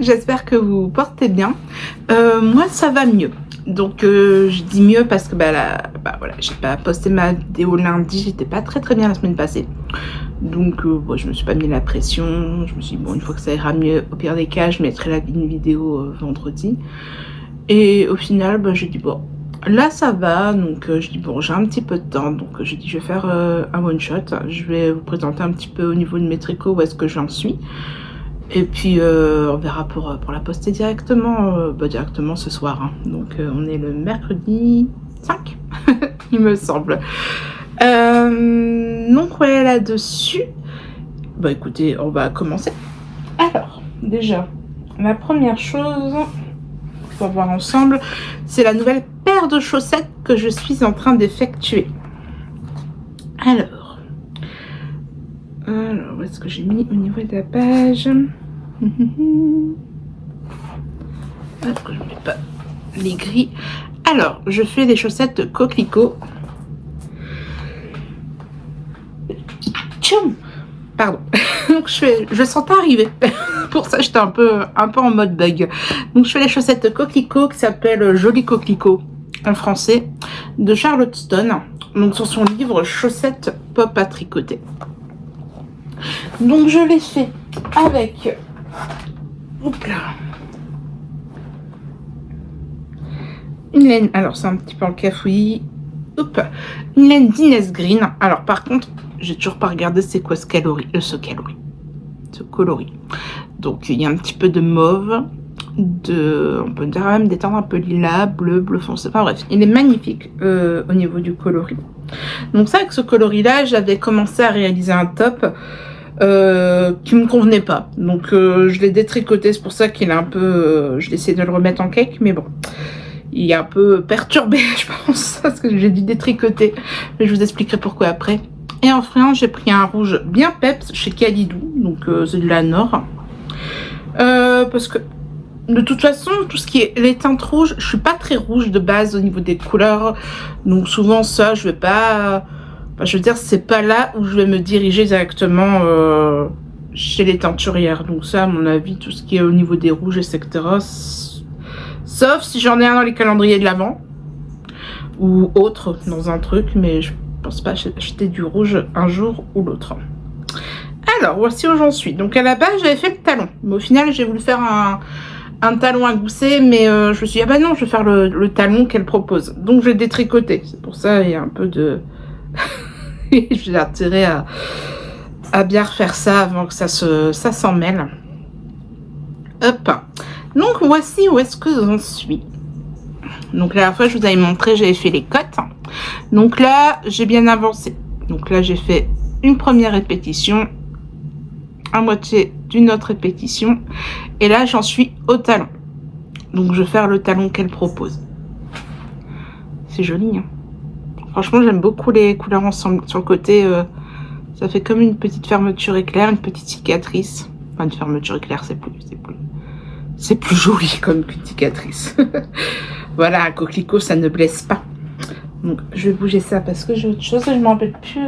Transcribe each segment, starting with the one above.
j'espère que vous portez bien. Moi ça va mieux. Donc je dis mieux parce que voilà, j'ai pas posté ma vidéo lundi, j'étais pas très bien la semaine passée. Donc bon, je me suis pas mis la pression, je me suis dit bon, une fois que ça ira mieux, au pire des cas je mettrai une vidéo vendredi. Et au final j'ai dit bon, là ça va, donc je dis bon, j'ai un petit peu de temps, donc j'ai dit je vais faire un one shot. Je vais vous présenter un petit peu au niveau de mes tricots où est-ce que j'en suis. Et puis on verra pour la poster directement, directement ce soir. Hein. Donc on est le mercredi 5, il me semble. Donc ouais, là-dessus, écoutez, on va commencer. Alors, déjà, la première chose qu'on va voir ensemble, c'est la nouvelle paire de chaussettes que je suis en train d'effectuer. Alors, où est-ce que j'ai mis au niveau de la page? Hop, je ne mets pas les gris. Alors, je fais des chaussettes de coquelicot. Tchoum, pardon. Donc je sens pas arriver. Pour ça, j'étais un peu en mode bug. Donc, je fais les chaussettes de coquelicot qui s'appellent Joli Coquelicot en français de Charlotte Stone. Donc, sur son livre Chaussettes pop à tricoter. Donc, je l'ai fait avec. Hop là. Une laine, alors c'est un petit peu en cafouillis. Hop, une laine d'Inès Green. Alors par contre, j'ai toujours pas regardé c'est quoi ce coloris. Donc il y a un petit peu de mauve, on peut dire même des teintes un peu lilas, bleu foncé. Enfin bref, il est magnifique au niveau du coloris. Donc ça, avec ce coloris là, j'avais commencé à réaliser un top qui me convenait pas, donc je l'ai détricoté. C'est pour ça qu'il est un peu je vais essayer de le remettre en cake, mais bon, il est un peu perturbé je pense parce que j'ai dû détricoter, mais je vous expliquerai pourquoi après. Et enfin j'ai pris un rouge bien peps chez Kalidou, donc c'est de la Nord, parce que de toute façon tout ce qui est les teintes rouges, je suis pas très rouge de base au niveau des couleurs, donc souvent ça je vais pas. Je veux dire, c'est pas là où je vais me diriger directement chez les teinturières. Donc ça, à mon avis, tout ce qui est au niveau des rouges, etc. Sauf si j'en ai un dans les calendriers de l'Avent ou autre dans un truc, mais je pense pas acheter du rouge un jour ou l'autre. Alors, voici où j'en suis. Donc à la base, j'avais fait le talon. Mais au final, j'ai voulu faire un talon à gousset, mais je me suis dit, ah bah non, je vais faire le talon qu'elle propose. Donc je vais détricoter. C'est pour ça, il y a un peu de... je vais attirer à bien refaire ça avant que ça s'en mêle. Hop. Donc voici où est-ce que j'en suis. Donc la dernière fois je vous avais montré, j'avais fait les côtes. Donc là j'ai bien avancé. Donc là j'ai fait une première répétition, à moitié d'une autre répétition, et là j'en suis au talon. Donc je vais faire le talon qu'elle propose. C'est joli, hein. Franchement, j'aime beaucoup les couleurs ensemble. Sur le côté, ça fait comme une petite fermeture éclair, une petite cicatrice. Enfin, une fermeture éclair, c'est plus joli comme qu'une cicatrice. Voilà, un coquelicot, ça ne blesse pas. Donc, je vais bouger ça parce que j'ai autre chose et je m'en rappelle plus.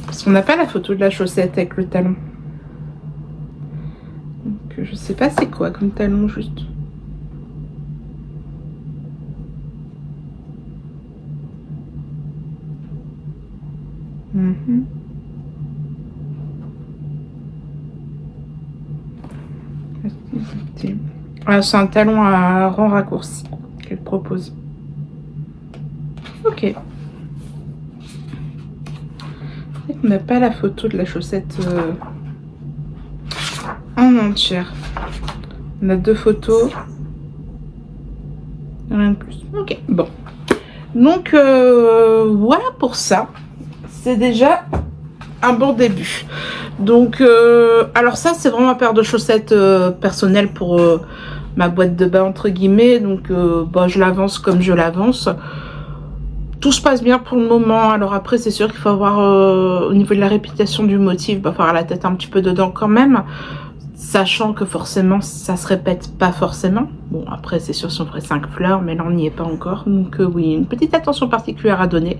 Parce qu'on n'a pas la photo de la chaussette avec le talon. Donc, je sais pas c'est quoi comme talon, juste. Ah, c'est un talon à rang raccourci qu'elle propose. Ok. On n'a pas la photo de la chaussette en entière. On a deux photos. Rien de plus. Ok, bon. Donc voilà pour ça. C'est déjà un bon début. Donc alors ça c'est vraiment ma paire de chaussettes personnelles pour ma boîte de bain entre guillemets. Donc je l'avance comme je l'avance. Tout se passe bien pour le moment. Alors après c'est sûr qu'il faut avoir au niveau de la répétition du motif, avoir la tête un petit peu dedans quand même, sachant que forcément ça se répète pas forcément. Bon après c'est sûr si on ferait 5 fleurs, mais là on n'y est pas encore, donc oui, une petite attention particulière à donner.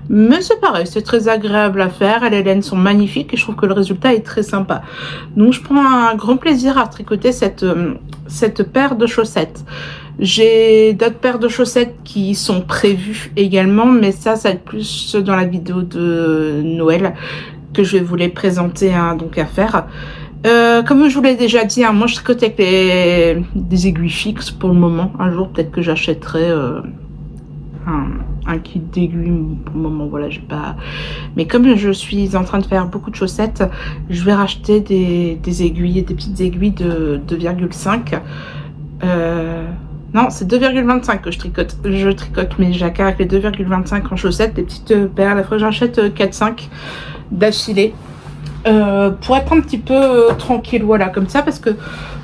Mais c'est pareil, c'est très agréable à faire. Les laines sont magnifiques et je trouve que le résultat est très sympa. Donc je prends un grand plaisir à tricoter cette paire de chaussettes. J'ai d'autres paires de chaussettes qui sont prévues également, mais ça va être plus dans la vidéo de Noël que je vais vous les présenter donc à faire. Comme je vous l'ai déjà dit, moi je tricote avec des aiguilles fixes pour le moment. Un jour peut-être que j'achèterai un kit d'aiguilles. Pour le moment voilà, j'ai pas. Mais comme je suis en train de faire beaucoup de chaussettes, je vais racheter des aiguilles, des petites aiguilles de 2,5. Non, c'est 2,25 que je tricote mes jacquards avec les 2,25 en chaussettes, des petites paires. La fois j'achète 4-5 d'affilée. Pour être un petit peu tranquille, voilà, comme ça, parce que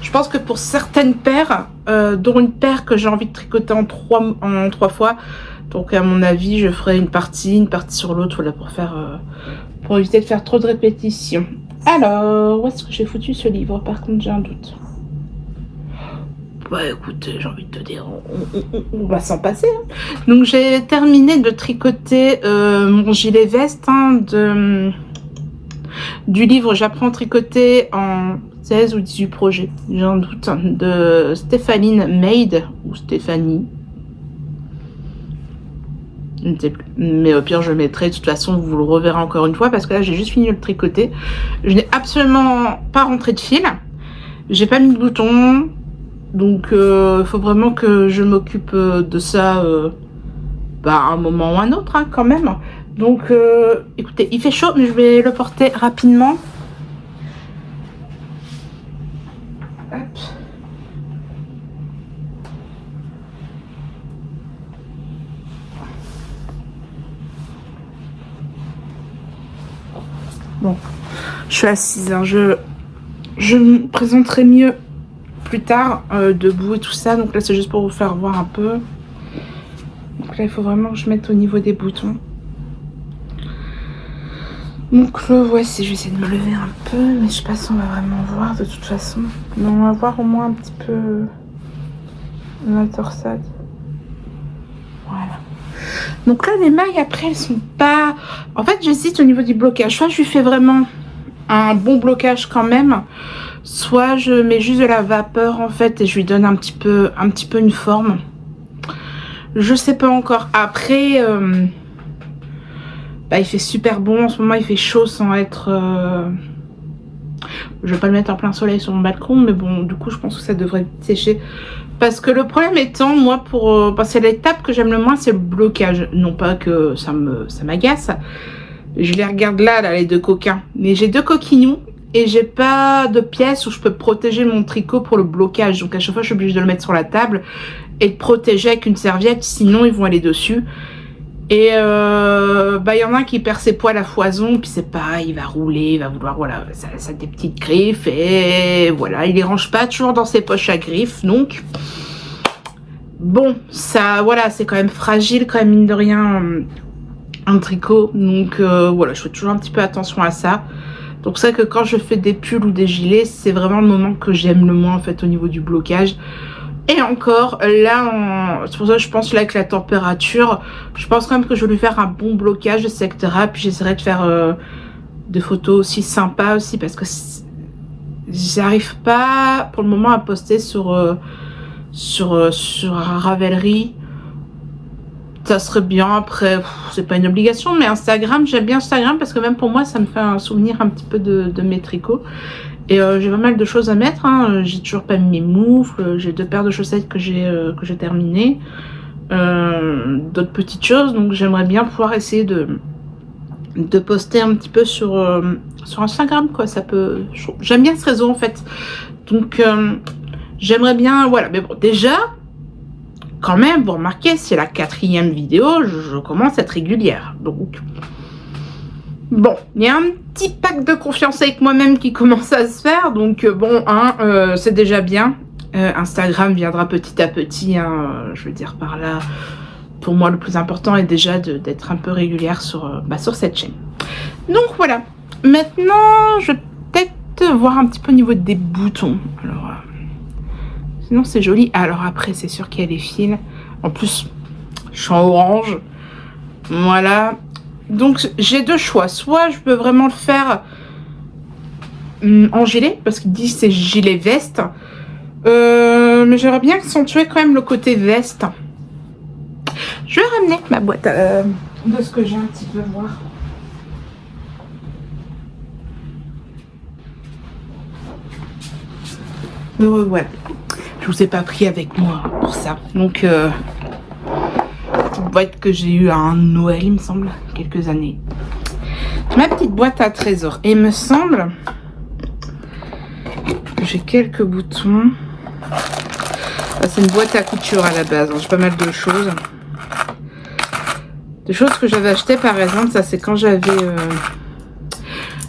je pense que pour certaines paires, dont une paire que j'ai envie de tricoter en trois fois, donc à mon avis je ferai une partie sur l'autre, voilà, pour éviter de faire trop de répétitions. Alors, où est-ce que j'ai foutu ce livre? Par contre j'ai un doute. Bah écoute, j'ai envie de te dire, on va s'en passer. Donc j'ai terminé de tricoter mon gilet veste du livre J'apprends à tricoter en 16 ou 18 projets, j'ai un doute, de Stéphanie Maid ou Stéphanie. Je ne sais plus. Mais au pire, je mettrai. De toute façon, vous le reverrez encore une fois parce que là, j'ai juste fini de le tricoter. Je n'ai absolument pas rentré de fil. J'ai pas mis de bouton. Donc, il faut vraiment que je m'occupe de ça à un moment ou un autre, quand même. Donc, écoutez, il fait chaud, mais je vais le porter rapidement. Hop. Bon, je suis assise, je me présenterai mieux plus tard, debout et tout ça. Donc là, c'est juste pour vous faire voir un peu. Donc là, il faut vraiment que je mette au niveau des boutons. Donc le voici, je vais essayer de me lever un peu, mais je sais pas si on va vraiment voir de toute façon. Mais on va voir au moins un petit peu la torsade. Voilà. Donc là, les mailles, après, elles sont pas... En fait, j'hésite au niveau du blocage. Soit je lui fais vraiment un bon blocage quand même, soit je mets juste de la vapeur, en fait, et je lui donne un petit peu une forme. Je sais pas encore. Après... il fait super bon en ce moment, il fait chaud sans être... Je vais pas le mettre en plein soleil sur mon balcon, mais bon, du coup, je pense que ça devrait sécher. Parce que le problème étant, moi, c'est l'étape que j'aime le moins, c'est le blocage. Non pas que ça m'agace. Je les regarde là, les deux coquins. Mais j'ai deux coquignons et j'ai pas de pièce où je peux protéger mon tricot pour le blocage. Donc à chaque fois, je suis obligée de le mettre sur la table et de protéger avec une serviette, sinon ils vont aller dessus. Et y en a un qui perd ses poils à foison, puis c'est pareil, il va rouler, il va vouloir, voilà, ça a des petites griffes, et voilà, il les range pas toujours dans ses poches à griffes, donc bon, ça, voilà, c'est quand même fragile, quand même, mine de rien, un tricot, donc voilà, je fais toujours un petit peu attention à ça. Donc c'est vrai que quand je fais des pulls ou des gilets, c'est vraiment le moment que j'aime le moins, en fait, au niveau du blocage. Et encore, là, c'est pour ça que je pense là avec la température, je pense quand même que je vais lui faire un bon blocage, etc. Puis j'essaierai de faire des photos aussi sympas aussi, parce que j'arrive pas pour le moment à poster sur Ravelry. Ça serait bien, après, c'est pas une obligation, mais Instagram, j'aime bien Instagram parce que même pour moi, ça me fait un souvenir un petit peu de mes tricots. Et j'ai pas mal de choses à mettre, j'ai toujours pas mis mes moufles, j'ai deux paires de chaussettes que j'ai terminées, d'autres petites choses, donc j'aimerais bien pouvoir essayer de poster un petit peu sur Instagram, quoi. Ça peut, j'aime bien ce réseau en fait, donc j'aimerais bien, voilà. Mais bon, déjà quand même, vous remarquez, c'est la 4e vidéo, je commence à être régulière, donc bon, il y a un petit pack de confiance avec moi-même qui commence à se faire, donc bon, c'est déjà bien. Instagram viendra petit à petit, je veux dire par là. Pour moi, le plus important est déjà d'être un peu régulière sur cette chaîne. Donc voilà. Maintenant, je vais peut-être voir un petit peu au niveau des boutons. Alors, sinon c'est joli. Alors après, c'est sûr qu'il y a les fils. En plus, je suis en orange. Voilà. Donc j'ai deux choix, soit je peux vraiment le faire en gilet, parce qu'il dit c'est gilet veste, mais j'aimerais bien accentuer quand même le côté veste. Je vais ramener ma boîte de ce que j'ai un petit peu voir. Voilà, je vous ai pas pris avec moi pour ça, donc une boîte que j'ai eu à un Noël, il me semble, quelques années. Ma petite boîte à trésors. Et il me semble que j'ai quelques boutons. C'est une boîte à couture à la base. J'ai pas mal de choses. Des choses que j'avais achetées, par exemple, ça c'est quand j'avais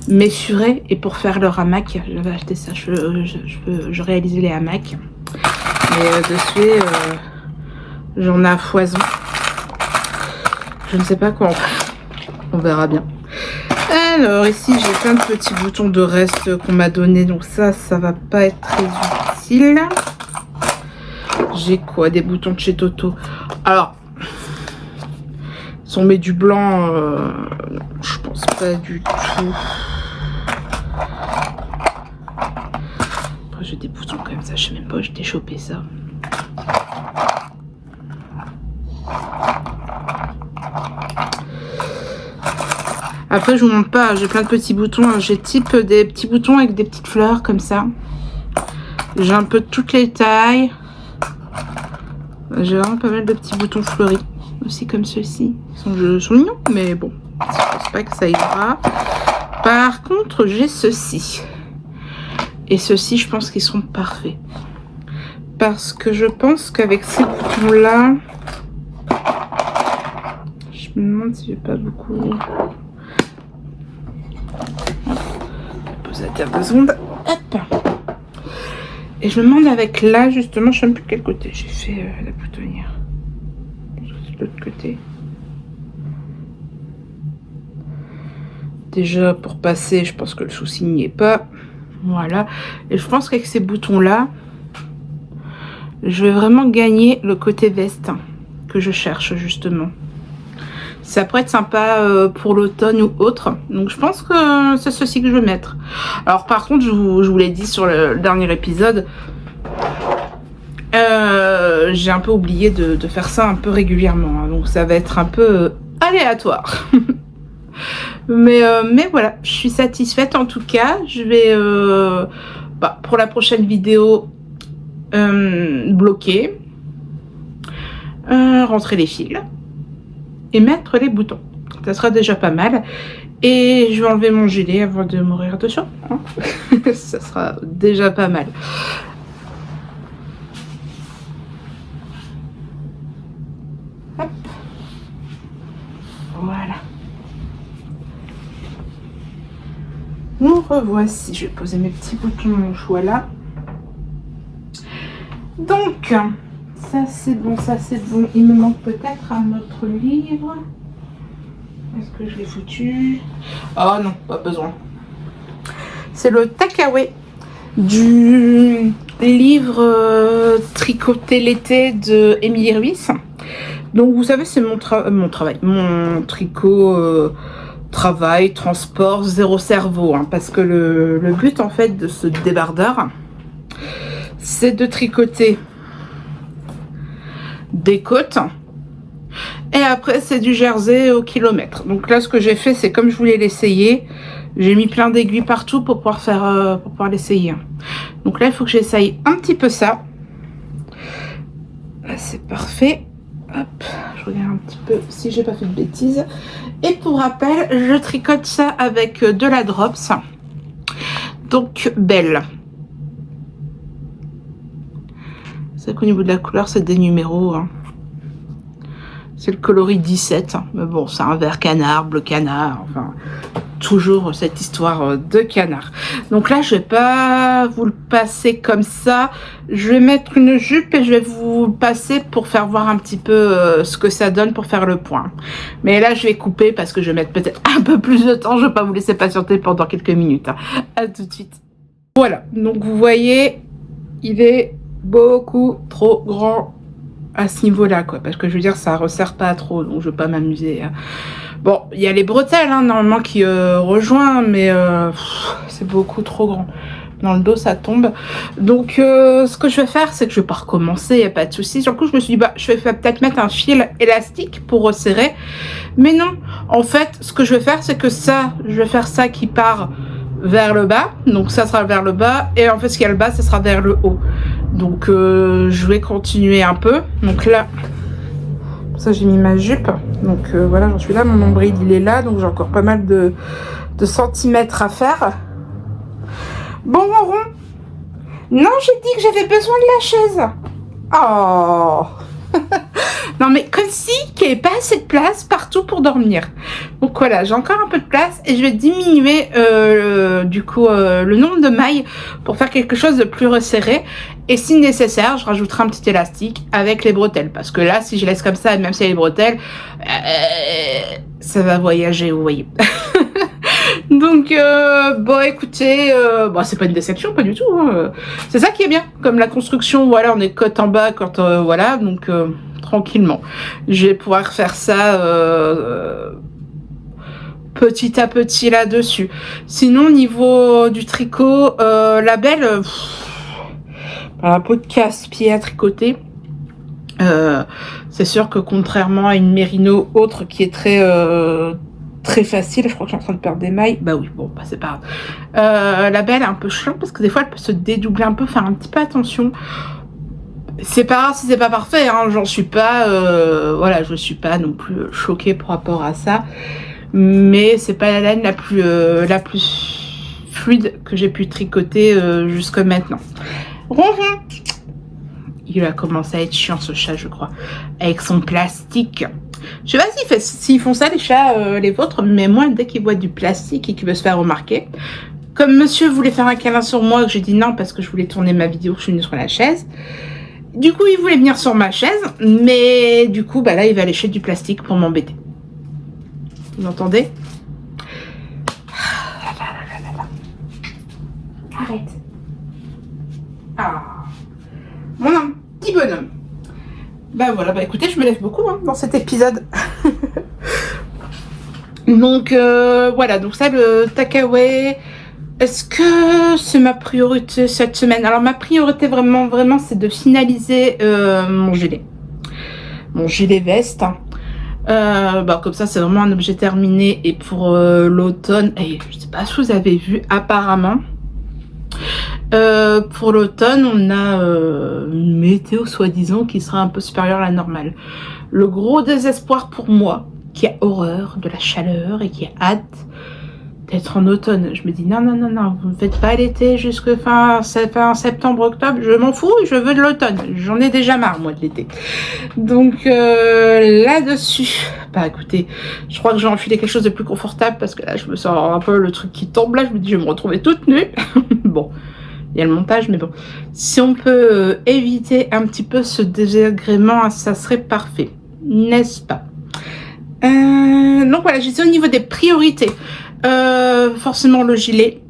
mes furets. Et pour faire leur hamac, j'avais acheté ça. Je réalisais les hamacs. Mais dessus, j'en ai à foison. Je ne sais pas quoi en faire. On verra bien. Alors ici j'ai plein de petits boutons de reste qu'on m'a donné, donc ça va pas être très utile. J'ai quoi? Des boutons de chez Toto. Alors si on met du blanc, je pense pas du tout. Après j'ai des boutons comme ça, je sais même pas où je t'ai chopé ça. Après, je vous montre pas, j'ai plein de petits boutons. J'ai type des petits boutons avec des petites fleurs comme ça. J'ai un peu de toutes les tailles. J'ai vraiment pas mal de petits boutons fleuris. Aussi comme ceux-ci. Ils sont mignons, mais bon, je pense pas que ça ira. Par contre, j'ai ceux-ci. Et ceux-ci, je pense qu'ils seront parfaits. Parce que je pense qu'avec ces boutons-là, je me demande si j'ai pas beaucoup... à 2 secondes. Hop. Et je me demande avec là justement, je sais même plus de quel côté j'ai fait la boutonnière. De l'autre côté. Déjà pour passer, je pense que le souci n'y est pas. Voilà. Et je pense qu'avec ces boutons là, je vais vraiment gagner le côté veste que je cherche justement. Ça pourrait être sympa pour l'automne ou autre. Donc je pense que c'est ceci que je vais mettre. Alors par contre, je vous l'ai dit sur le dernier épisode, j'ai un peu oublié de faire ça un peu régulièrement. Hein, donc ça va être un peu aléatoire. mais voilà, je suis satisfaite en tout cas. Je vais, pour la prochaine vidéo, bloquer, rentrer les fils. Et mettre les boutons. Ça sera déjà pas mal. Et je vais enlever mon gilet avant de mourir de chaud. Hein. Ça sera déjà pas mal. Hop. Voilà. Nous revoici. Je vais poser mes petits boutons de mon choix là. Donc... ça c'est bon, ça c'est bon. Il me manque peut-être un autre livre. Est-ce que je l'ai foutu? Oh non, pas besoin. C'est le Takawé du livre Tricoter l'été de Émilie Ruiz. Donc vous savez, c'est mon travail, mon tricot travail, transport, zéro cerveau. Hein, parce que le but en fait de ce débardeur, c'est de tricoter des côtes et après c'est du jersey au kilomètre. Donc là ce que j'ai fait, c'est comme je voulais l'essayer, j'ai mis plein d'aiguilles partout pour pouvoir faire pour pouvoir l'essayer. Donc là il faut que j'essaye un petit peu ça. Là c'est parfait. Hop, je regarde un petit peu si j'ai pas fait de bêtises. Et pour rappel, je tricote ça avec de la Drops, donc belle. C'est qu'au niveau de la couleur, c'est des numéros. Hein. C'est le coloris 17. Hein. Mais bon, c'est un vert canard, bleu canard. Enfin, toujours cette histoire de canard. Donc là, je vais pas vous le passer comme ça. Je vais mettre une jupe et je vais vous le passer pour faire voir un petit peu ce que ça donne pour faire le point. Mais là, je vais couper parce que je vais mettre peut-être un peu plus de temps. Je vais pas vous laisser patienter pendant quelques minutes. Hein. À tout de suite. Voilà. Donc, vous voyez, il est beaucoup trop grand à ce niveau là quoi, parce que je veux dire ça resserre pas trop, donc je veux pas m'amuser Bon, il y a les bretelles hein, normalement qui rejoint, mais c'est beaucoup trop grand. Dans le dos, ça tombe. Donc, ce que je vais faire, c'est que je vais pas recommencer, il n'y a pas de souci. Sur le coup, je me suis dit, bah, je vais peut-être mettre un fil élastique pour resserrer. Mais non, en fait, ce que je vais faire, c'est que ça, je vais faire ça qui part vers le bas. Donc, ça sera vers le bas. Et en fait, ce qu'il y a le bas, ça sera vers le haut. Donc, je vais continuer un peu. Donc là, ça, j'ai mis ma jupe. Donc, voilà, j'en suis là. Mon nombril, il est là. Donc, j'ai encore pas mal de centimètres à faire. Bon, Ronron. Non, j'ai dit que j'avais besoin de la chaise. Oh. Non, mais comme si qu'il n'y avait pas assez de place partout pour dormir. Donc voilà, j'ai encore un peu de place et je vais diminuer du coup le nombre de mailles pour faire quelque chose de plus resserré. Et si nécessaire, je rajouterai un petit élastique avec les bretelles. Parce que là, si je laisse comme ça, même si il y a les bretelles, ça va voyager, vous voyez. Donc, bon, écoutez, bon, c'est pas une déception, pas du tout. Hein. C'est ça qui est bien. Comme la construction, voilà, on est côte en bas, quand voilà, donc tranquillement. Je vais pouvoir faire ça petit à petit là-dessus. Sinon, au niveau du tricot, la belle, un pot de casse-pied à tricoter. C'est sûr que contrairement à une Mérino autre qui est très facile, je crois que je suis en train de perdre des mailles. Bah oui, bon, bah c'est pas grave. La belle est un peu chiante parce que des fois elle peut se dédoubler un peu, faire un petit peu attention. C'est pas grave si c'est pas parfait, hein, j'en suis pas, voilà, je suis pas non plus choquée par rapport à ça. Mais c'est pas la laine la plus fluide que j'ai pu tricoter jusque maintenant. Ronron. Il a commencé à être chiant ce chat, je crois, avec son plastique. Je sais pas s'ils font ça les chats, les vôtres, mais moi dès qu'ils voient du plastique et qu'ils veulent se faire remarquer, comme monsieur voulait faire un câlin sur moi, que j'ai dit non parce que je voulais tourner ma vidéo, que je suis venue sur la chaise. Du coup il voulait venir sur ma chaise, mais du coup bah là il va lécher du plastique pour m'embêter. Vous entendez? Arrête. Ah, mon petit bonhomme. Bah voilà, bah écoutez, je me lève beaucoup hein, dans cet épisode. Donc voilà, donc ça le Takaway. Est-ce que c'est ma priorité cette semaine? Alors ma priorité vraiment c'est de finaliser mon gilet veste. Hein. Bah comme ça c'est vraiment un objet terminé. Et pour l'automne, et je sais pas si vous avez vu apparemment. Pour l'automne, on a une météo soi-disant qui sera un peu supérieure à la normale. Le gros désespoir pour moi, qui a horreur de la chaleur et qui a hâte d'être en automne. Je me dis non, vous ne faites pas l'été jusque fin septembre, octobre, je m'en fous, je veux de l'automne. J'en ai déjà marre, moi, de l'été. Donc là-dessus, bah écoutez, je crois que j'ai enfilé quelque chose de plus confortable parce que là, je me sens un peu le truc qui tombe là, je me dis je vais me retrouver toute nue. Bon. Il y a le montage, mais bon. Si on peut éviter un petit peu ce désagrément, ça serait parfait. N'est-ce pas? Donc voilà, j'ai dit au niveau des priorités. Forcément le gilet.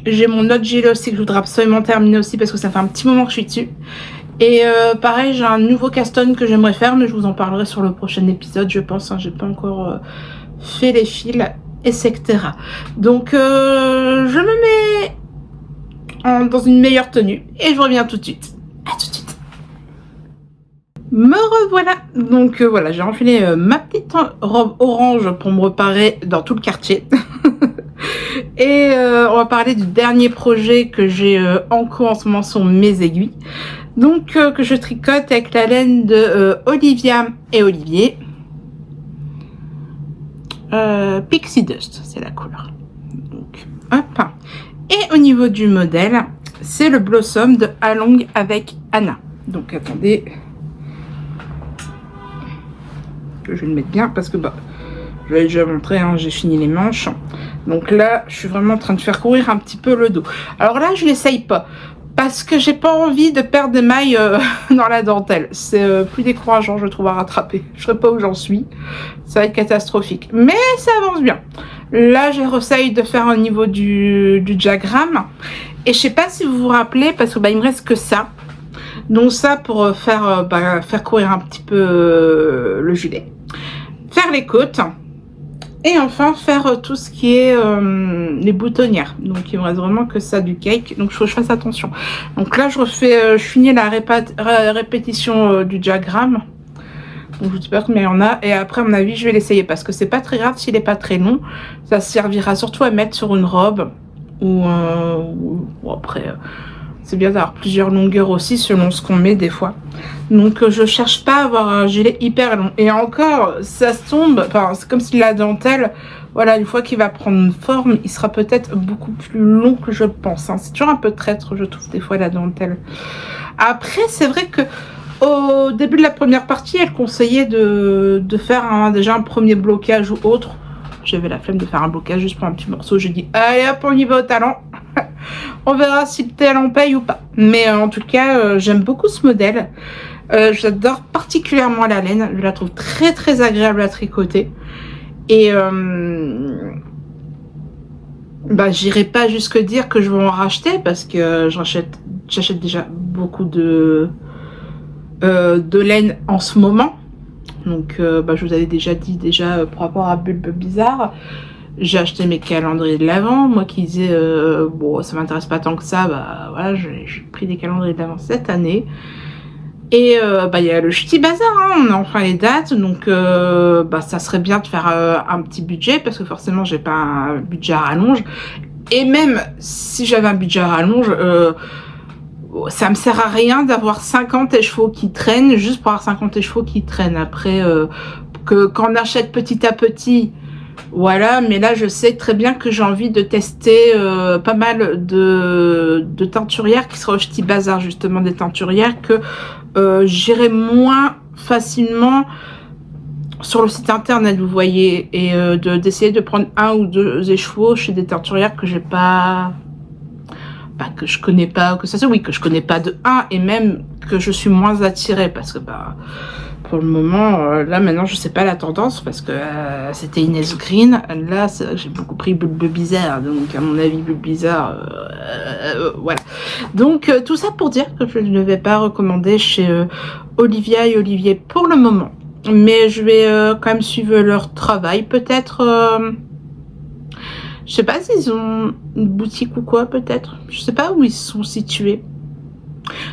J'ai mon autre gilet aussi que je voudrais absolument terminer aussi parce que ça fait un petit moment que je suis dessus. Et pareil, j'ai un nouveau caston que j'aimerais faire, mais je vous en parlerai sur le prochain épisode, je pense. Hein, j'ai pas encore fait les fils, etc. Donc je me mets dans une meilleure tenue et je reviens tout de suite. À tout de suite. Me revoilà. Donc voilà, j'ai enfilé ma petite robe orange pour me reparer dans tout le quartier. Et on va parler du dernier projet que j'ai en cours en ce moment, sont mes aiguilles. Donc que je tricote avec la laine de Olivia et Olivier. Pixie Dust, c'est la couleur. Donc hop. Et au niveau du modèle, c'est le Blossom de Along avec Anna. Donc attendez, que je vais le mettre bien parce que bah, je l'ai déjà montré, hein, j'ai fini les manches. Donc là, je suis vraiment en train de faire courir un petit peu le dos. Alors là, je l'essaye pas parce que j'ai pas envie de perdre des mailles dans la dentelle. C'est plus décourageant, je trouve, à rattraper. Je sais pas où j'en suis. Ça va être catastrophique. Mais ça avance bien. Là, j'essaye de faire au niveau du diagramme. Et je sais pas si vous vous rappelez, parce que bah, il me reste que ça. Donc ça pour faire courir un petit peu le gilet. Faire les côtes. Et enfin, faire tout ce qui est les boutonnières. Donc, il me reste vraiment que ça du cake. Donc, il faut que je fasse attention. Donc là, je finis la répétition du diagramme. Donc, je ne sais pas combien il y en a. Et après, à mon avis, je vais l'essayer. Parce que c'est pas très grave s'il n'est pas très long. Ça servira surtout à mettre sur une robe. Ou après... c'est bien d'avoir plusieurs longueurs aussi selon ce qu'on met des fois. Donc je cherche pas à avoir un gilet hyper long. Et encore, ça se tombe, enfin c'est comme si la dentelle, voilà, une fois qu'il va prendre une forme, il sera peut-être beaucoup plus long que je pense. Hein. C'est toujours un peu traître, je trouve, des fois, la dentelle. Après, c'est vrai que au début de la première partie, elle conseillait de faire déjà un premier blocage ou autre. J'avais la flemme de faire un blocage juste pour un petit morceau. J'ai dit, allez hop, on y va au talent. On verra si le talent paye ou pas. Mais en tout cas, j'aime beaucoup ce modèle. J'adore particulièrement la laine. Je la trouve très très agréable à tricoter. Et j'irai pas jusque dire que je vais en racheter parce que j'achète déjà beaucoup de laine en ce moment. Donc je vous avais déjà dit par rapport à Bulbe Bizarre, j'ai acheté mes calendriers de l'Avent. Moi qui disais bon ça m'intéresse pas tant que ça, voilà, j'ai pris des calendriers de l'Avent cette année. Et il y a le Ch'ti Bazar, hein, on a enfin les dates, donc ça serait bien de faire un petit budget parce que forcément j'ai pas un budget à rallonge. Et même si j'avais un budget à rallonge, ça me sert à rien d'avoir 50 écheveaux qui traînent juste pour avoir 50 écheveaux qui traînent. Après, quand on achète petit à petit, voilà, mais là je sais très bien que j'ai envie de tester pas mal de teinturières qui seraient au Ch'ti Bazar, justement des teinturières que j'irai moins facilement sur le site internet, vous voyez, et d'essayer de prendre 1 ou 2 écheveaux chez des teinturières que j'ai pas que je connais pas, que je connais pas de 1 et même que je suis moins attirée parce que pour le moment, là maintenant je sais pas la tendance parce que c'était Inès Green, là j'ai beaucoup pris Bulbe Bizarre, donc à mon avis Bulbe Bizarre, voilà. Donc tout ça pour dire que je ne vais pas recommander chez Olivia et Olivier pour le moment, mais je vais quand même suivre leur travail, peut-être... je sais pas s'ils ont une boutique ou quoi, peut-être. Je sais pas où ils sont situés.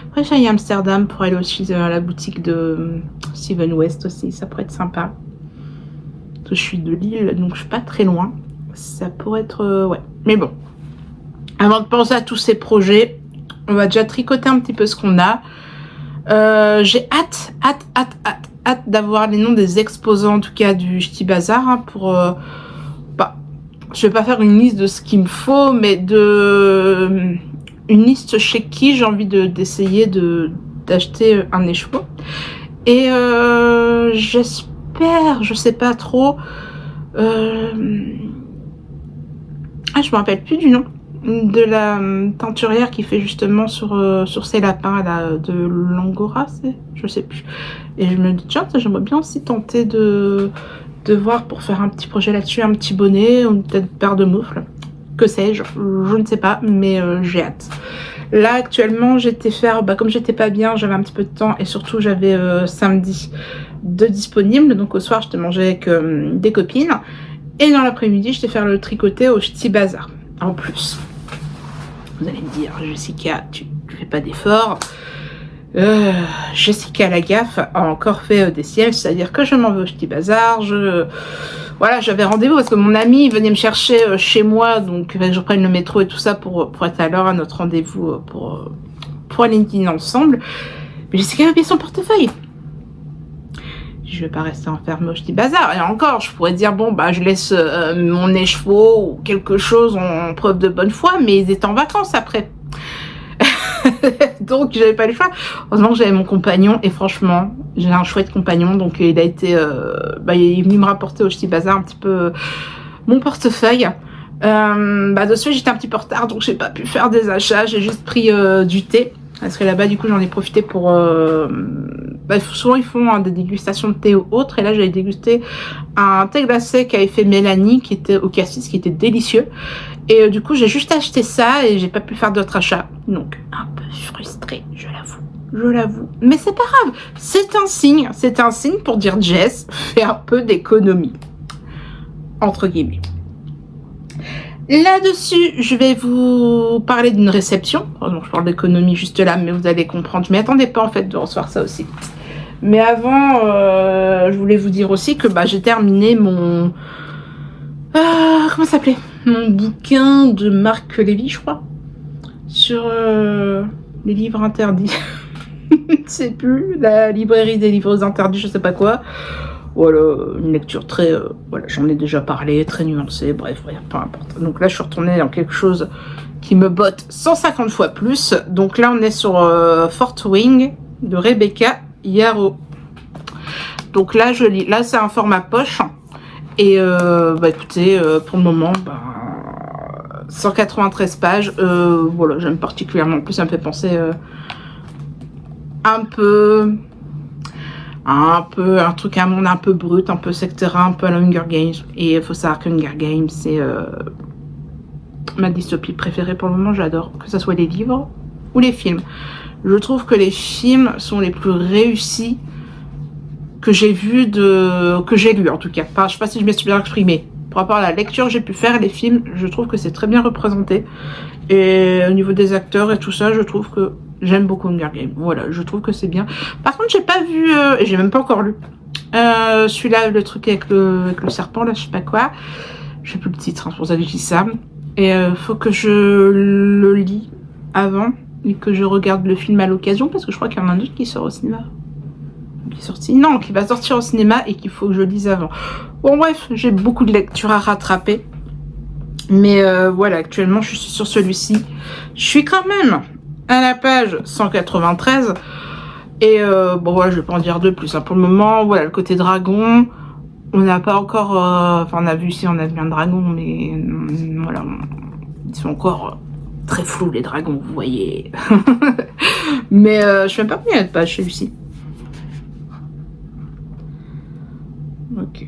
Après, j'ai à Amsterdam pour aller aussi à la boutique de Steven West aussi. Ça pourrait être sympa. Parce que je suis de Lille, donc je suis pas très loin. Ça pourrait être... ouais. Mais bon. Avant de penser à tous ces projets, on va déjà tricoter un petit peu ce qu'on a. J'ai hâte d'avoir les noms des exposants, en tout cas du Ch'ti Bazar, hein, pour... je vais pas faire une liste de ce qu'il me faut, mais une liste chez qui j'ai envie d'essayer d'acheter un écheveau. Et j'espère, je sais pas trop, je me rappelle plus du nom de la teinturière qui fait justement sur ces lapins là, de l'Angora, je sais plus. Et je me dis tiens, j'aimerais bien aussi tenter de voir pour faire un petit projet là-dessus, un petit bonnet ou peut-être une paire de moufles, que sais-je, je ne sais pas, mais j'ai hâte. Là actuellement j'étais faire, comme j'étais pas bien, j'avais un petit peu de temps et surtout j'avais samedi de disponible, donc au soir j'étais mangé avec des copines et dans l'après-midi j'étais faire le tricoté au Ch'ti Bazar. En plus, vous allez me dire Jessica, tu fais pas d'efforts. Jessica Lagaffe a encore fait des sièges, c'est-à-dire que je m'en vais au Ch'ti Bazar, voilà, j'avais rendez-vous parce que mon ami venait me chercher chez moi, donc il fallait que je prenne le métro et tout ça pour être à l'heure à notre rendez-vous pour aller dîner ensemble. Mais Jessica a oublié son portefeuille. Je vais pas rester enfermée au Ch'ti Bazar. Et encore, je pourrais dire bon je laisse mon écheveau ou quelque chose en preuve de bonne foi, mais ils étaient en vacances après. Donc j'avais pas le choix. Heureusement que j'avais mon compagnon et franchement j'ai un chouette compagnon, donc il a été il est venu me rapporter au Ch'ti Bazar un petit peu mon portefeuille. De ce fait j'étais un petit peu en retard, donc j'ai pas pu faire des achats, j'ai juste pris du thé parce que là-bas du coup j'en ai profité pour souvent ils font des dégustations de thé ou autre, et là j'avais dégusté un thé glacé qu'avait fait Mélanie qui était au cassis, qui était délicieux. Et du coup, j'ai juste acheté ça et j'ai pas pu faire d'autres achats. Donc, un peu frustrée, je l'avoue. Mais c'est pas grave, c'est un signe pour dire Jess, fais un peu d'économie. entre guillemets. Là-dessus, je vais vous parler d'une réception. Je parle d'économie juste là, mais vous allez comprendre. Je m'y attendais pas en fait de recevoir ça aussi. Mais avant, je voulais vous dire aussi que j'ai terminé mon... comment ça s'appelait? Mon bouquin de Marc Lévy, je crois. Sur les livres interdits. Je ne sais plus. La librairie des livres interdits, je sais pas quoi. Voilà, une lecture très... voilà, j'en ai déjà parlé, très nuancée, bref, peu importe. Donc là, je suis retournée dans quelque chose qui me botte 150 fois plus. Donc là, on est sur Fort Wing de Rebecca Yarros. Donc là, je lis. Là, c'est un format poche. Et écoutez, pour le moment, 193 pages. Voilà, j'aime particulièrement. En plus, ça me fait penser un truc, un monde un peu brut, un peu etc., un peu à la Hunger Games. Et il faut savoir que Hunger Games, c'est ma dystopie préférée pour le moment. J'adore, que ce soit les livres ou les films. Je trouve que les films sont les plus réussis que j'ai vus, que j'ai lus en tout cas. Enfin, je sais pas si je me suis bien exprimée. Par rapport à la lecture que j'ai pu faire, les films, je trouve que c'est très bien représenté. Et au niveau des acteurs et tout ça, je trouve que j'aime beaucoup Hunger Games. Voilà, je trouve que c'est bien. Par contre, j'ai pas vu, et j'ai même pas encore lu, celui-là, le truc avec le serpent, là, je sais pas quoi. Je sais plus le titre, c'est pour ça que je dis ça. Et faut que je le lis avant et que je regarde le film à l'occasion, parce que je crois qu'il y en a un autre qui sort au cinéma. Qui va sortir au cinéma et qu'il faut que je lise avant. Bon bref, j'ai beaucoup de lectures à rattraper. Mais voilà, actuellement je suis sur celui-ci. Je suis quand même à la page 193. Et voilà, je vais pas en dire de plus. Pour le moment, voilà, le côté dragon, on n'a pas encore... on a vu ici, on a vu un dragon, mais voilà, ils sont encore très flous les dragons, vous voyez. Mais je sais même pas combien il y a de pages celui-ci. Ok,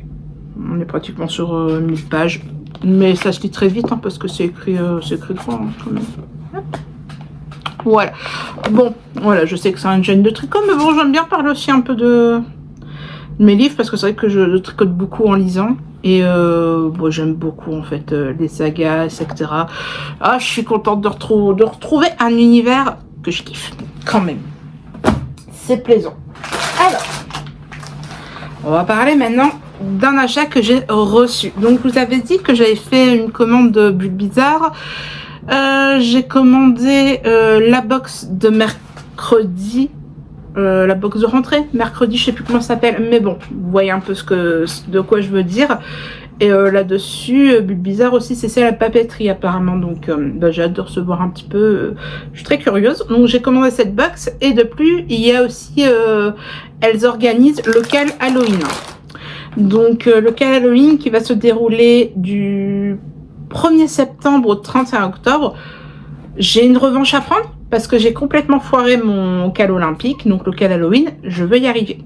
on est pratiquement sur 1000 pages, mais ça se lit très vite parce que c'est écrit grand quand même. Voilà, bon, voilà, je sais que c'est un gène de tricot, mais bon, j'aime bien parler aussi un peu de mes livres parce que c'est vrai que je tricote beaucoup en lisant et j'aime beaucoup en fait les sagas, etc. Ah, je suis contente de retrouver un univers que je kiffe quand même. C'est plaisant. Alors. On va parler maintenant d'un achat que j'ai reçu. Donc, je vous avais dit que j'avais fait une commande de Bulles Bizarres. J'ai commandé la box de mercredi. La box de rentrée. Mercredi, je sais plus comment ça s'appelle. Mais bon, vous voyez un peu de quoi je veux dire. Et là-dessus, Bulles Bizarres aussi, c'est la papeterie apparemment. Donc, j'ai hâte de recevoir un petit peu. Je suis très curieuse. Donc, j'ai commandé cette box. Et de plus, il y a aussi... elles organisent le Cal Halloween. Donc, le Cal Halloween qui va se dérouler du 1er septembre au 31 octobre. J'ai une revanche à prendre parce que j'ai complètement foiré mon Cal Olympique. Donc, le Cal Halloween, je veux y arriver.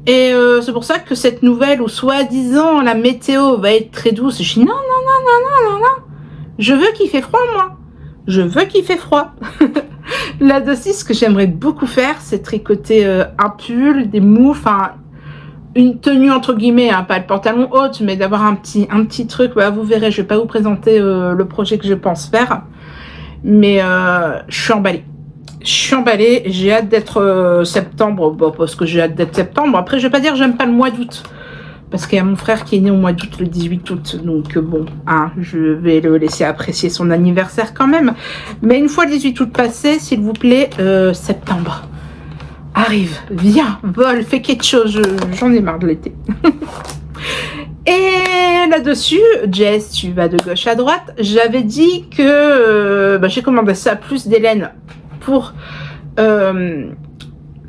Et c'est pour ça que cette nouvelle où soi-disant la météo va être très douce, je dis non. Je veux qu'il fait froid, moi. Je veux qu'il fait froid. Là-dessus, ce que j'aimerais beaucoup faire, c'est tricoter un pull, des moufles, enfin, une tenue entre guillemets, pas le pantalon haut, mais d'avoir un petit truc. Vous verrez, je vais pas vous présenter le projet que je pense faire. Mais je suis emballée. J'ai hâte d'être septembre, parce que j'ai hâte d'être septembre. Après, je vais pas dire que j'aime pas le mois d'août. Parce qu'il y a mon frère qui est né au mois d'août, le 18 août. Donc bon, je vais le laisser apprécier son anniversaire quand même. Mais une fois le 18 août passé, s'il vous plaît, septembre. Arrive, viens, vole, fais quelque chose. J'en ai marre de l'été. Et là-dessus, Jess, tu vas de gauche à droite. J'avais dit que j'ai commandé ça plus d'Hélène pour...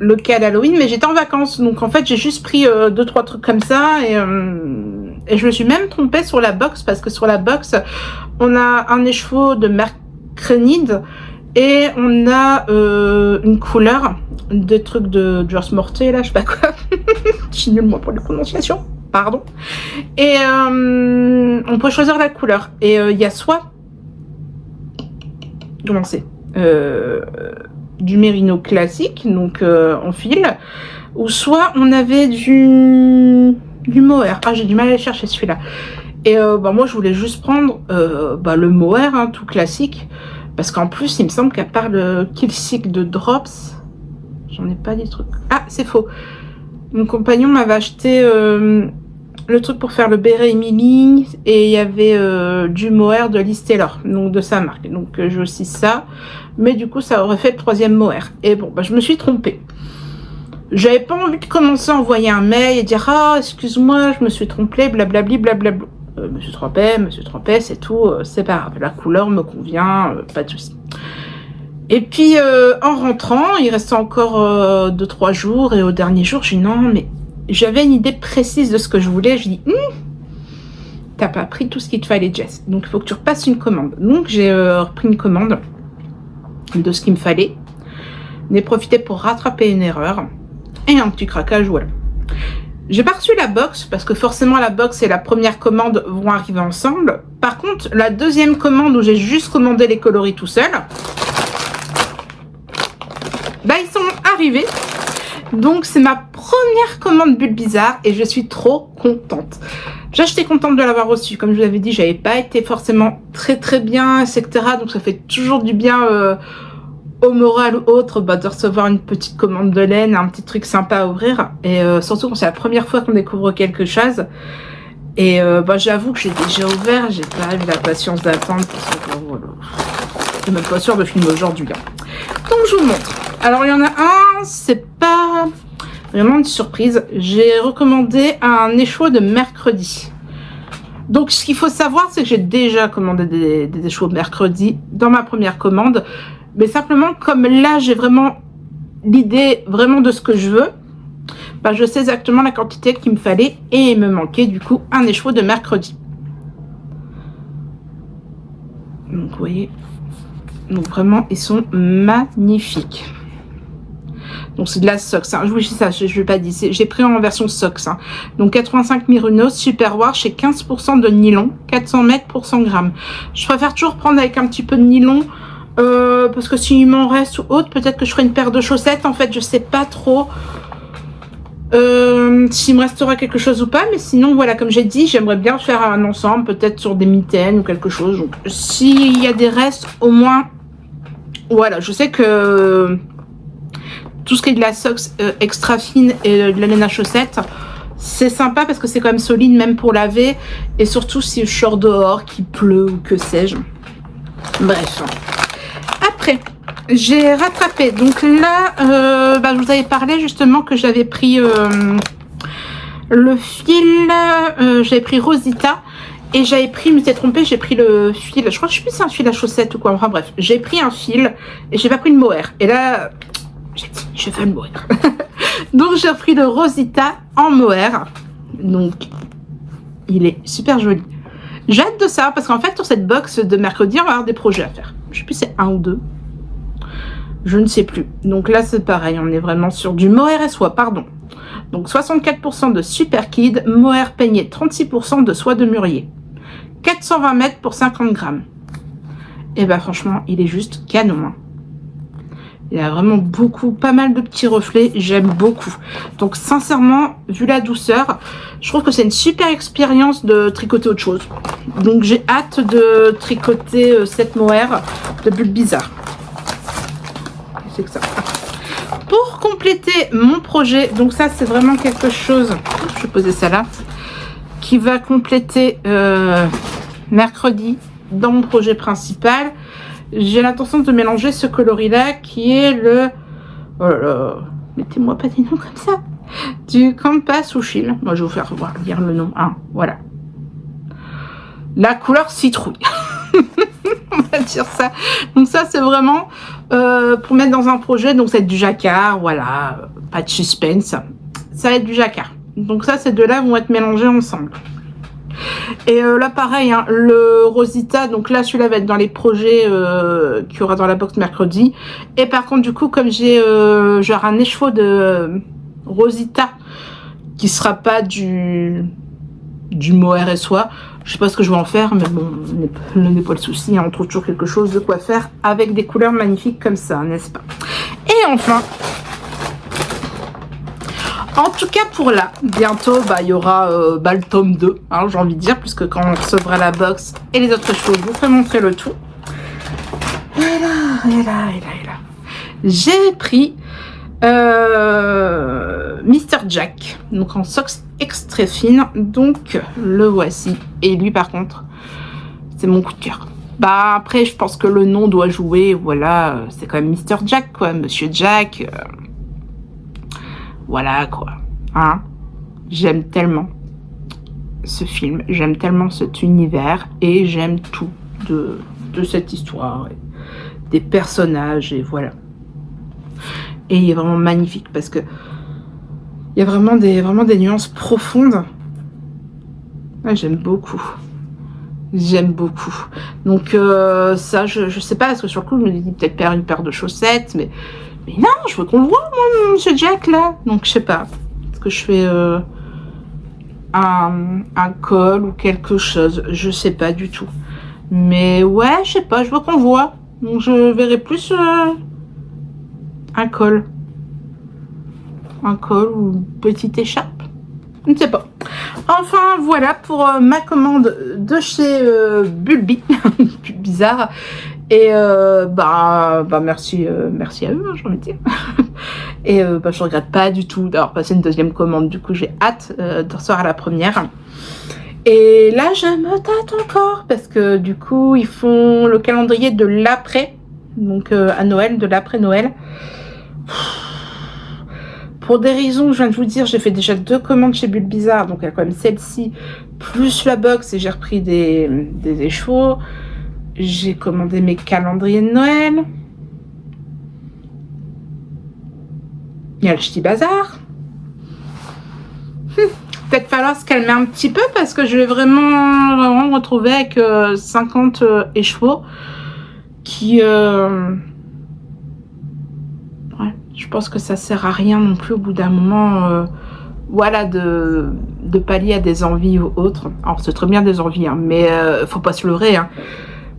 le Cal Halloween, mais j'étais en vacances, donc en fait j'ai juste pris 2-3 trucs comme ça et je me suis même trompée sur la box parce que sur la box on a un écheveau de Mercrenide et on a une couleur, des trucs de George Morté là, je sais pas quoi. Je suis nulle moi pour les prononciations, pardon. Et on peut choisir la couleur et il y a soit comment c'est du mérino classique, donc en fil, ou soit on avait du mohair. J'ai du mal à chercher celui-là. Et bah, moi, je voulais juste prendre bah, le mohair, hein, tout classique. Parce qu'en plus, il me semble qu'à part le Kill Stick de Drops, j'en ai pas des trucs. Ah, c'est faux. Mon compagnon m'avait acheté le truc pour faire le béret Emily. Et il y avait du mohair de Liz Taylor, donc de sa marque. Donc j'ai aussi ça. Mais du coup, ça aurait fait le 3e mohair. Et bon, bah, je me suis trompée. J'avais pas envie de commencer à envoyer un mail et dire « Ah, excuse-moi, je me suis trompée, blablabli, blablabla. » me suis trompée, c'est tout, c'est pas grave. La couleur me convient, pas de souci. Et puis, en rentrant, il restait encore 2-3 jours. Et au dernier jour, j'ai dit « Non, mais j'avais une idée précise de ce que je voulais. » Je dis « T'as pas pris tout ce qu'il te fallait, Jess. Donc, il faut que tu repasses une commande. » Donc, j'ai repris une commande de ce qu'il me fallait. J'ai profité pour rattraper une erreur. Et un petit craquage, voilà. J'ai pas reçu la box, parce que forcément la box et la première commande vont arriver ensemble. Par contre, la deuxième commande où j'ai juste commandé les coloris tout seul, bah ils sont arrivés. Donc c'est ma première commande Bulle Bizarre et je suis trop contente. J'étais contente de l'avoir reçue. Comme je vous l'avais dit, j'avais pas été forcément très bien, etc. Donc ça fait toujours du bien au moral ou autre, bah, de recevoir une petite commande de laine, un petit truc sympa à ouvrir. Et surtout quand c'est la première fois qu'on découvre quelque chose. Et bah, j'avoue que j'ai déjà ouvert, j'ai pas eu la patience d'attendre parce que voilà. Je suis même pas sûre de filmer aujourd'hui. Donc je vous montre. Alors il y en a un, c'est pas vraiment une surprise. J'ai recommandé un écheveau de mercredi. Donc ce qu'il faut savoir, c'est que j'ai déjà commandé des écheveaux de mercredi dans ma première commande. Mais simplement, comme là, j'ai vraiment l'idée vraiment de ce que je veux, bah, je sais exactement la quantité qu'il me fallait et il me manquait du coup un écheveau de mercredi. Donc, vous voyez, donc vraiment, ils sont magnifiques. Donc, c'est de la Sox. Hein. Oui, ça, je ne vais pas dire. J'ai pris en version Sox. Hein. Donc, 85 Miruno, Super Wash et 15% de nylon, 400 mètres pour 100 grammes. Je préfère toujours prendre avec un petit peu de nylon. Parce que s'il m'en reste ou autre, peut-être que je ferai une paire de chaussettes. En fait, je sais pas trop s'il me restera quelque chose ou pas. Mais sinon, voilà, comme j'ai dit, j'aimerais bien faire un ensemble, peut-être sur des mitaines ou quelque chose. Donc, s'il y a des restes, au moins, voilà. Je sais que tout ce qui est de la Sox extra fine et de la laine à chaussettes, c'est sympa parce que c'est quand même solide, même pour laver. Et surtout si je sors dehors, qu'il pleut ou que sais-je. Bref. Après, j'ai rattrapé. Donc là, bah, je vous avais parlé justement que j'avais pris le fil. J'avais pris Rosita. Et j'avais pris, je me suis trompée, j'ai pris le fil. Je crois que je sais plus si c'est un fil à chaussettes ou quoi. Enfin bref, j'ai pris un fil et j'ai pas pris le mohair. Et là, j'ai dit, je veux le mohair. Donc j'ai repris le Rosita en mohair. Donc, il est super joli. J'ai hâte de ça parce qu'en fait, sur cette box de mercredi, on va avoir des projets à faire. Je sais plus si c'est 1 ou 2. Je ne sais plus. Donc là, c'est pareil. On est vraiment sur du mohair et soie, pardon. Donc 64% de Super Kid, mohair peigné, 36% de soie de mûrier. 420 mètres pour 50 grammes. Et bah franchement, il est juste canon. Hein. Il a vraiment beaucoup, pas mal de petits reflets. J'aime beaucoup. Donc sincèrement, vu la douceur, je trouve que c'est une super expérience de tricoter autre chose. Donc j'ai hâte de tricoter cette mohair de Bulle Bizarre. C'est que ça. Pour compléter mon projet, donc ça c'est vraiment quelque chose, je vais poser ça là, qui va compléter mercredi dans mon projet principal. J'ai l'intention de mélanger ce coloris là qui est le, oh là là, mettez-moi pas des noms comme ça, du Campa Sushil. Moi je vais vous faire voir, lire le nom, hein, voilà. La couleur citrouille. On va dire ça. Donc ça c'est vraiment pour mettre dans un projet. Donc c'est du jacquard, voilà, pas de suspense, ça va être du jacquard. Donc ça, ces deux-là vont être mélangés ensemble. Et là pareil, hein, le Rosita, donc là celui-là va être dans les projets qu'il y aura dans la box mercredi. Et par contre du coup, comme j'ai genre un écheveau de Rosita qui sera pas du mohair et soie, je sais pas ce que je vais en faire, mais bon, ce n'est pas le souci, hein, on trouve toujours quelque chose de quoi faire avec des couleurs magnifiques comme ça, n'est-ce pas? Et enfin, En tout cas pour là, bientôt il y aura le tome 2, hein, j'ai envie de dire, puisque quand on recevra la box et les autres choses, je vous ferai montrer le tout. Et là. J'ai pris Mr. Jack, donc en socks extra fine, donc le voici. Et lui par contre, c'est mon coup de cœur. Après je pense que le nom doit jouer, voilà, c'est quand même Mr. Jack quoi, Monsieur Jack. Voilà quoi, hein. J'aime tellement ce film, j'aime tellement cet univers et j'aime tout de cette histoire, des personnages et voilà. Et il est vraiment magnifique parce que il y a vraiment des nuances profondes. Ouais, j'aime beaucoup. Donc ça, je sais pas, parce que sur le coup, je me dis peut-être faire une paire de chaussettes, mais non, je veux qu'on le voit, moi, ce Jack là. Donc je sais pas, est-ce que je fais un col ou quelque chose, je sais pas du tout. Mais ouais, je sais pas, je veux qu'on le voit. Donc je verrai plus un col ou une petite écharpe, je ne sais pas. Enfin voilà pour ma commande de chez Bulbi, bizarre. Et merci à eux, hein, j'ai envie de dire. Et je regrette pas du tout d'avoir passé une deuxième commande. Du coup, j'ai hâte de recevoir la première. Et là, je me tâte encore parce que du coup, ils font le calendrier de l'après, donc à Noël, de l'après Noël. Pour des raisons, je viens de vous dire, j'ai fait déjà 2 commandes chez Bulle Bizarre, donc il y a quand même celle-ci, plus la box, et j'ai repris des échevaux. J'ai commandé mes calendriers de Noël. Il y a le Ch'ti Bazar. Peut-être falloir se calmer un petit peu parce que je vais vraiment me retrouver avec 50 échevaux qui... Ouais, je pense que ça sert à rien non plus au bout d'un moment, voilà, de pallier à des envies ou autres. Alors c'est très bien des envies, hein, mais faut pas se leurrer. Hein.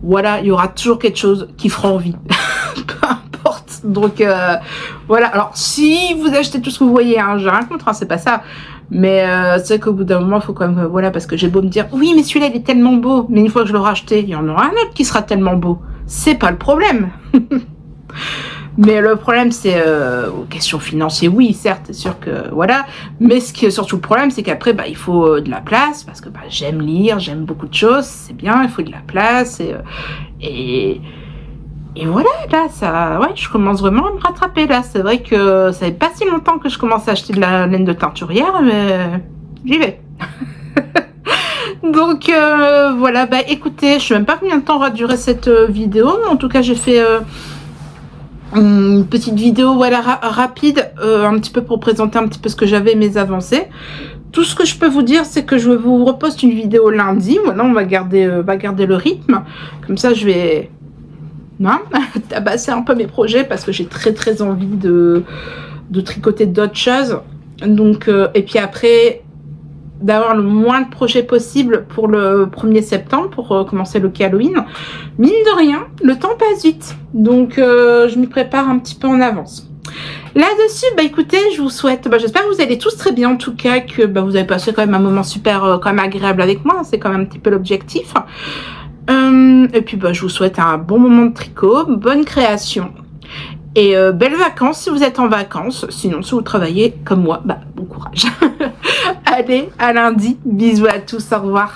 Voilà, il y aura toujours quelque chose qui fera envie. Peu importe. Donc voilà, alors si vous achetez tout ce que vous voyez, hein, j'ai rien contre, hein, c'est pas ça. Mais c'est vrai qu'au bout d'un moment, il faut quand même, voilà, parce que j'ai beau me dire, oui, mais celui-là, il est tellement beau. Mais une fois que je l'aurai acheté, il y en aura un autre qui sera tellement beau. C'est pas le problème. Mais le problème, c'est aux questions financières, oui, certes, c'est sûr que, voilà. Mais ce qui est surtout le problème, c'est qu'après, il faut de la place, parce que j'aime lire, j'aime beaucoup de choses, c'est bien, il faut de la place, et voilà, là, ça, ouais, je commence vraiment à me rattraper, là. C'est vrai que ça fait pas si longtemps que je commence à acheter de la laine de teinturière, mais j'y vais. Donc, voilà, écoutez, je sais même pas combien de temps va durer cette vidéo, mais en tout cas, j'ai fait... une petite vidéo voilà rapide, un petit peu pour présenter un petit peu ce que j'avais, mes avancées. Tout ce que je peux vous dire, c'est que je vous reposte une vidéo lundi. Maintenant, on va garder le rythme. Comme ça, je vais tabasser un peu mes projets parce que j'ai très envie de tricoter d'autres choses. Donc, et puis après, d'avoir le moins de projets possible pour le 1er septembre, pour commencer le Halloween. Mine de rien, le temps passe vite. Donc, je m'y prépare un petit peu en avance. Là-dessus, écoutez, je vous souhaite, j'espère que vous allez tous très bien, en tout cas, que vous avez passé quand même un moment super quand même agréable avec moi. C'est quand même un petit peu l'objectif. Et puis, je vous souhaite un bon moment de tricot, bonne création. Et belles vacances si vous êtes en vacances. Sinon, si vous travaillez comme moi, bon courage. Allez, à lundi. Bisous à tous, au revoir.